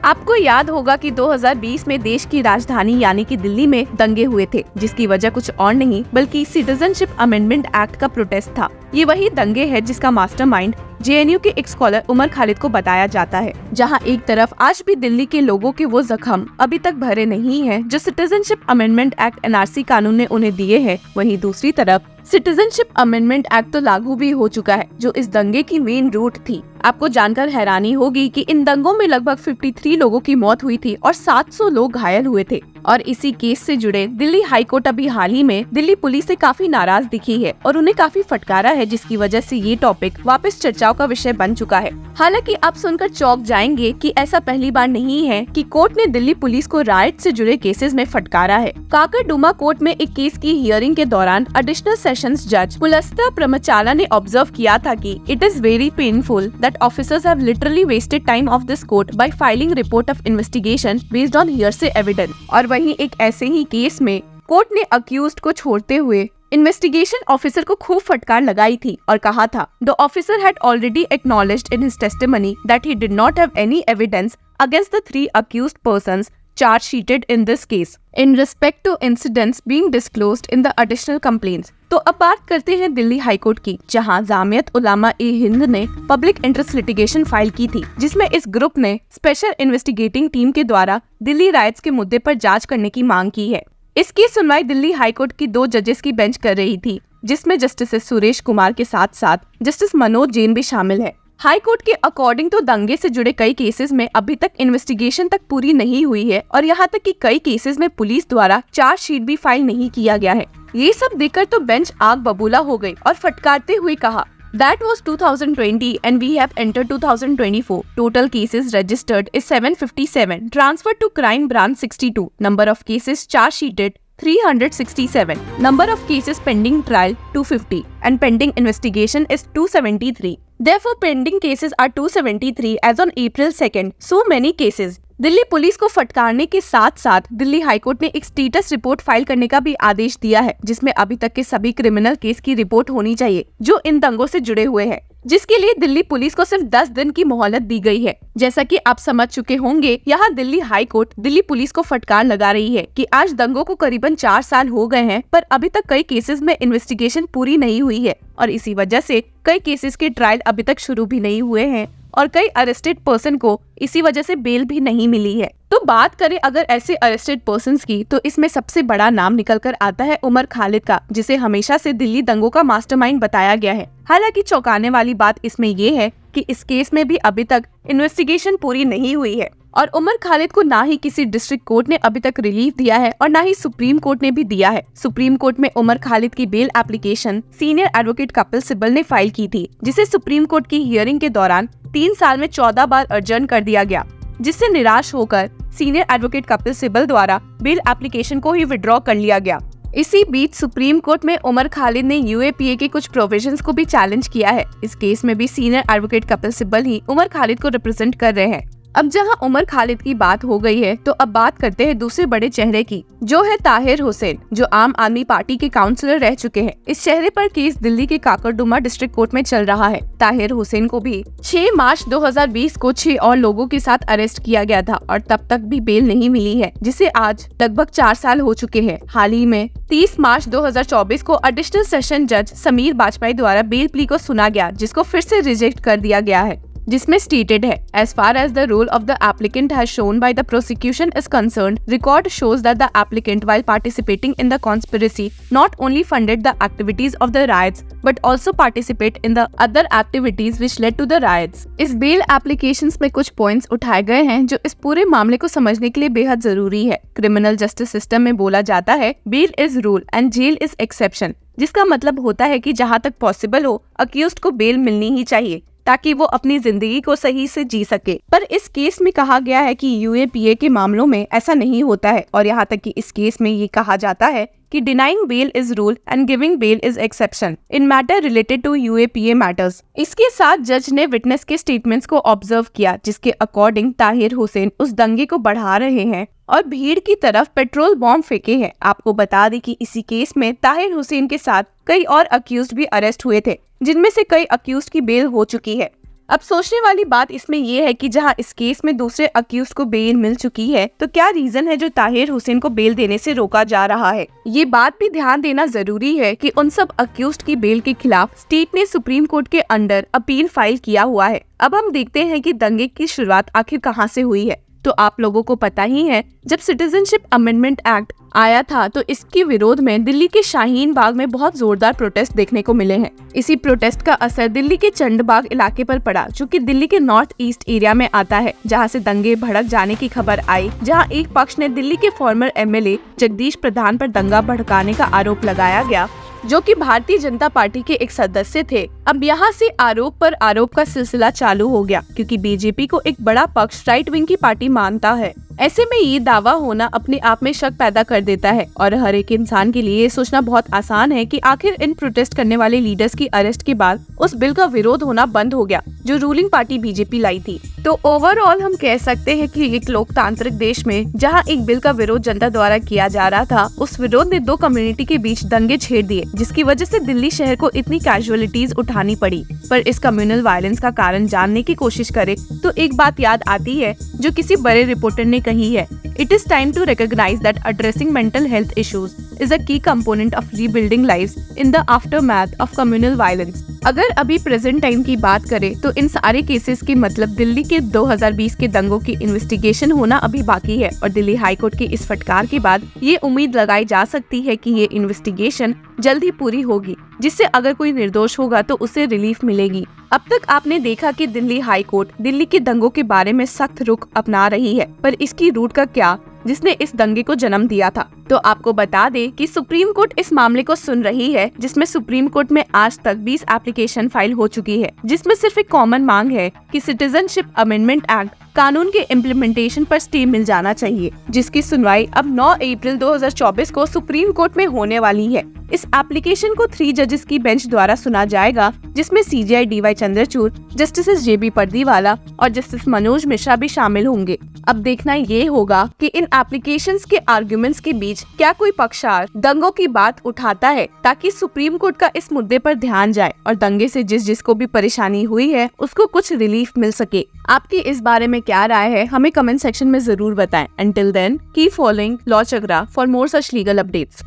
आपको याद होगा कि 2020 में देश की राजधानी यानी कि दिल्ली में दंगे हुए थे, जिसकी वजह कुछ और नहीं बल्कि सिटीजनशिप अमेंडमेंट एक्ट का प्रोटेस्ट था। ये वही दंगे है जिसका मास्टरमाइंड जेएनयू के एक स्कॉलर उमर खालिद को बताया जाता है। जहां एक तरफ आज भी दिल्ली के लोगों के वो जख्म अभी तक भरे नहीं हैं, जो सिटीजनशिप अमेंडमेंट एक्ट एनआरसी कानून ने उन्हें दिए हैं, वहीं दूसरी तरफ सिटीजनशिप अमेंडमेंट एक्ट तो लागू भी हो चुका है, जो इस दंगे की मेन रूट थी। आपको जानकर हैरानी होगी कि इन दंगों में लगभग 53 लोगों की मौत हुई थी और 700 लोग घायल हुए थे। और इसी केस से जुड़े दिल्ली हाई कोर्ट अभी हाल ही में दिल्ली पुलिस से काफी नाराज दिखी है और उन्हें काफी फटकारा है, जिसकी वजह से ये टॉपिक वापस चर्चाओं का विषय बन चुका है। हालांकि आप सुनकर चौंक जाएंगे कि ऐसा पहली बार नहीं है कि कोर्ट ने दिल्ली पुलिस को राइट से जुड़े केसेस में फटकारा है। काकरडुमा कोर्ट में एक केस की हियरिंग के दौरान एडिशनल सेशंस जज पुलस्ता प्रमचाला ने ऑब्जर्व किया था कि it is very painful that officers have literally wasted time of this court by filing report of investigation based on hearsay evidence. और वहीं एक ऐसे ही केस में कोर्ट ने अक्यूज्ड को छोड़ते हुए इन्वेस्टिगेशन ऑफिसर को खूब फटकार लगाई थी और कहा था the officer had already acknowledged in his testimony that he did not have any evidence against the 3 accused persons charge sheeted in this case in respect to incidents being disclosed in the additional complaints। तो अब बात करते हैं Delhi high court की, जहां जामियत उलामा ए हिंद ने public interest litigation file की थी, जिसमें इस ग्रुप ने स्पेशल इन्वेस्टिगेटिंग टीम के द्वारा दिल्ली राइट्स के मुद्दे पर जांच करने की मांग की है। इसकी सुनवाई दिल्ली हाई कोर्ट की 2 जजेस की बेंच कर रही थी, जिसमें जस्टिस सुरेश कुमार के साथ साथ जस्टिस मनोज जैन भी शामिल है। हाई कोर्ट के अकॉर्डिंग तो दंगे से जुड़े कई केसेस में अभी तक इन्वेस्टिगेशन तक पूरी नहीं हुई है और यहाँ तक कि कई केसेस में पुलिस द्वारा चार्जशीट भी फाइल नहीं किया गया है। ये सब देखकर तो बेंच आग बबूला हो गई और फटकारते हुए कहा That was 2020 and we have entered 2024. Total cases registered is 757. Transferred to crime branch 62. Number of cases charge sheeted 367. Number of cases pending trial 250 and pending investigation is 273. Therefore, pending cases are 273 as on April 2nd. So many cases. Delhi police को फटकारने के साथ साथ Delhi high court ने एक status report file करने का भी आदेश दिया है, जिसमें अभी तक के सभी क्रिमिनल केस की रिपोर्ट होनी चाहिए जो इन दंगों से जुड़े हुए हैं, जिसके लिए दिल्ली पुलिस को सिर्फ 10 दिन की मोहलत दी गई है। जैसा कि आप समझ चुके होंगे, यहाँ Delhi high court Delhi police को फटकार लगा रही है कि आज दंगों को करीबन 4 साल हो गए हैं, पर अभी तक कई केसेस में इन्वेस्टिगेशन पूरी नहीं हुई है और इसी वजह से कई केसेस के ट्रायल अभी तक शुरू भी नहीं हुए हैं और कई अरेस्टेड पर्सन को इसी वजह से बेल भी नहीं मिली है। तो बात करें अगर ऐसे अरेस्टेड पर्सन्स की, तो इसमें सबसे बड़ा नाम निकल कर आता है उमर खालिद का, जिसे हमेशा से दिल्ली दंगों का मास्टरमाइंड बताया गया है। हालांकि चौंकाने वाली बात इसमें ये है कि इस केस में भी अभी तक इन्वेस्टिगेशन पूरी नहीं हुई है और उमर खालिद को ना ही किसी डिस्ट्रिक्ट कोर्ट ने अभी तक रिलीफ दिया है और ना ही सुप्रीम कोर्ट ने भी दिया है। सुप्रीम कोर्ट में उमर खालिद की bail application senior advocate Kapil Sibal ने फाइल की थी, जिसे सुप्रीम कोर्ट की हियरिंग के दौरान 3 साल में 14 बार अर्जन कर दिया गया, जिससे निराश होकर सीनियर एडवोकेट कपिल सिब्बल द्वारा बेल एप्लीकेशन को ही विड्रॉ कर लिया गया। इसी बीच सुप्रीम कोर्ट में उमर खालिद ने यूएपीए के कुछ प्रोविजंस को भी चैलेंज किया है। इस केस में भी सीनियर एडवोकेट कपिल सिब्बल ही उमर खालिद को रिप्रेजेंट कर रहे हैं। अब जहां उमर खालिद की बात हो गई है, तो अब बात करते हैं दूसरे बड़े चेहरे की, जो है ताहिर हुसैन, जो आम आदमी पार्टी के काउंसलर रह चुके हैं। इस चेहरे पर केस दिल्ली के काकरडुमा डिस्ट्रिक्ट कोर्ट में चल रहा है। ताहिर हुसैन को भी 6 मार्च 2020 को 6 और लोगों के साथ अरेस्ट किया गया था और तब तक भी बेल नहीं मिली है, जिसे आज लगभग 4 साल हो चुके हैं। हाल ही में 30 मार्च 2024 को एडिशनल सेशन जज समीर बाजपेयी द्वारा बेल प्ली को सुना गया, जिसको फिर से रिजेक्ट कर दिया गया है, जिसमें स्टेटेड है as far as the role of the applicant has shown by the prosecution is concerned, record shows that the applicant while participating in the conspiracy not only funded the activities of the riots but also participate in the other activities which led to the riots। इस bell applications में कुछ points उठाए गए हैं जो इस पूरे मामले को समझने के लिए बेहद जरूरी है। क्रिमिनल जस्टिस सिस्टम में बोला जाता है bail is rule and jail is exception, जिसका मतलब होता है कि जहाँ तक पॉसिबल हो अक्यूज्ड को बेल मिलनी ही चाहिए ताकि वो अपनी जिंदगी को सही से जी सके। पर इस केस में कहा गया है कि यूएपीए के मामलों में ऐसा नहीं होता है और यहाँ तक कि इस केस में ये कहा जाता है कि denying bail is rule and giving bail is exception in matter related to UAPA matters. इसके साथ जज ने विटनेस के स्टेटमेंट्स को ऑब्जर्व किया, जिसके अकॉर्डिंग ताहिर हुसैन उस दंगे को बढ़ा रहे हैं और भीड़ की तरफ पेट्रोल बॉम्ब फेंके हैं। आपको बता दें कि इसी केस में ताहिर हुसैन के साथ कई और अक्यूज्ड भी अरेस्ट हुए थे, जिनमें से कई अक्यूज्ड की बेल हो चुकी है। अब सोचने वाली बात इसमें ये है कि जहां इस केस में दूसरे अक्यूज को बेल मिल चुकी है, तो क्या रीजन है जो ताहिर हुसैन को बेल देने से रोका जा रहा है। ये बात भी ध्यान देना जरूरी है कि उन सब अक्यूज की बेल के खिलाफ स्टेट ने सुप्रीम कोर्ट के अंडर अपील फाइल किया हुआ है। अब हम देखते हैं कि दंगे की शुरुआत आखिर कहां से हुई है। तो आप लोगों को पता ही है, जब सिटीजनशिप अमेंडमेंट एक्ट आया था तो इसके विरोध में दिल्ली के शाहीन बाग में बहुत जोरदार प्रोटेस्ट देखने को मिले हैं। इसी प्रोटेस्ट का असर दिल्ली के चंडबाग इलाके पर पड़ा, जो कि दिल्ली के नॉर्थ ईस्ट एरिया में आता है, जहां से दंगे भड़क जाने की खबर आई, जहां एक पक्ष ने दिल्ली के फॉर्मर एमएलए जगदीश प्रधान पर दंगा भड़काने का आरोप लगाया गया, जो कि भारतीय जनता पार्टी के एक सदस्य थे। अब यहाँ से आरोप पर आरोप का सिलसिला चालू हो गया, क्योंकि बीजेपी को एक बड़ा पक्ष राइट विंग की पार्टी मानता है। ऐसे में ये दावा होना अपने आप में शक पैदा कर देता है और हर एक इंसान के लिए ये सोचना बहुत आसान है कि आखिर इन प्रोटेस्ट करने वाले लीडर्स की अरेस्ट के बाद उस बिल का विरोध होना बंद हो गया जो रूलिंग पार्टी बीजेपी लाई थी। तो ओवरऑल हम कह सकते हैं कि एक लोकतांत्रिक देश में जहां एक बिल का विरोध जनता द्वारा किया जा रहा था, उस विरोध ने दो कम्युनिटी के बीच दंगे छेड़ दिए, जिसकी वजह से दिल्ली शहर को इतनी कैजुअलिटीज उठानी पड़ी। पर इस कम्युनल वायलेंस का कारण जानने की कोशिश करें तो एक बात याद आती है जो किसी बड़े रिपोर्टर ने कही है, It is time to recognize that addressing mental health issues is a key component of rebuilding lives in the aftermath of communal violence। अगर अभी प्रेजेंट टाइम की बात करें तो इन सारे केसेस के मतलब दिल्ली के 2020 के दंगों की इन्वेस्टिगेशन होना अभी बाकी है और दिल्ली हाई कोर्ट की इस फटकार के बाद ये उम्मीद लगाई जा सकती है कि ये इन्वेस्टिगेशन जल्द ही पूरी होगी, जिससे अगर कोई निर्दोष होगा तो उसे रिलीफ मिलेगी। अब तक आपने देखा कि दिल्ली हाई कोर्ट दिल्ली के दंगों के बारे में सख्त रुख अपना रही है, पर इसकी रूट का क्या जिसने इस दंगे को जन्म दिया था। तो आपको बता दें कि सुप्रीम कोर्ट इस मामले को सुन रही है, जिसमें सुप्रीम कोर्ट में आज तक 20 एप्लीकेशन फाइल हो चुकी है, जिसमें सिर्फ एक कॉमन मांग है कि सिटीजनशिप अमेंडमेंट एक्ट कानून के इम्प्लीमेंटेशन पर स्टे मिल जाना चाहिए, जिसकी सुनवाई अब 9 अप्रैल 2024 को सुप्रीम कोर्ट में होने वाली है। इस एप्लीकेशन को 3 जजेस की बेंच द्वारा सुना जाएगा, जिसमें सीजेआई डीवाई चंद्रचूड़, जस्टिस जेबी पर्दीवाला और जस्टिस मनोज मिश्रा भी शामिल होंगे। अब देखना ये होगा कि इन एप्लीकेशंस के आर्गुमेंट्स के बीच क्या कोई पक्षकार दंगों की बात उठाता है, ताकि सुप्रीम कोर्ट का इस मुद्दे पर ध्यान जाए और दंगे से जिसको भी परेशानी हुई है उसको कुछ रिलीफ मिल सके। आपकी इस बारे में क्या राय है, हमें कमेंट सेक्शन में जरूर बताएं। Until then, keep following Law Chagra for more such legal updates।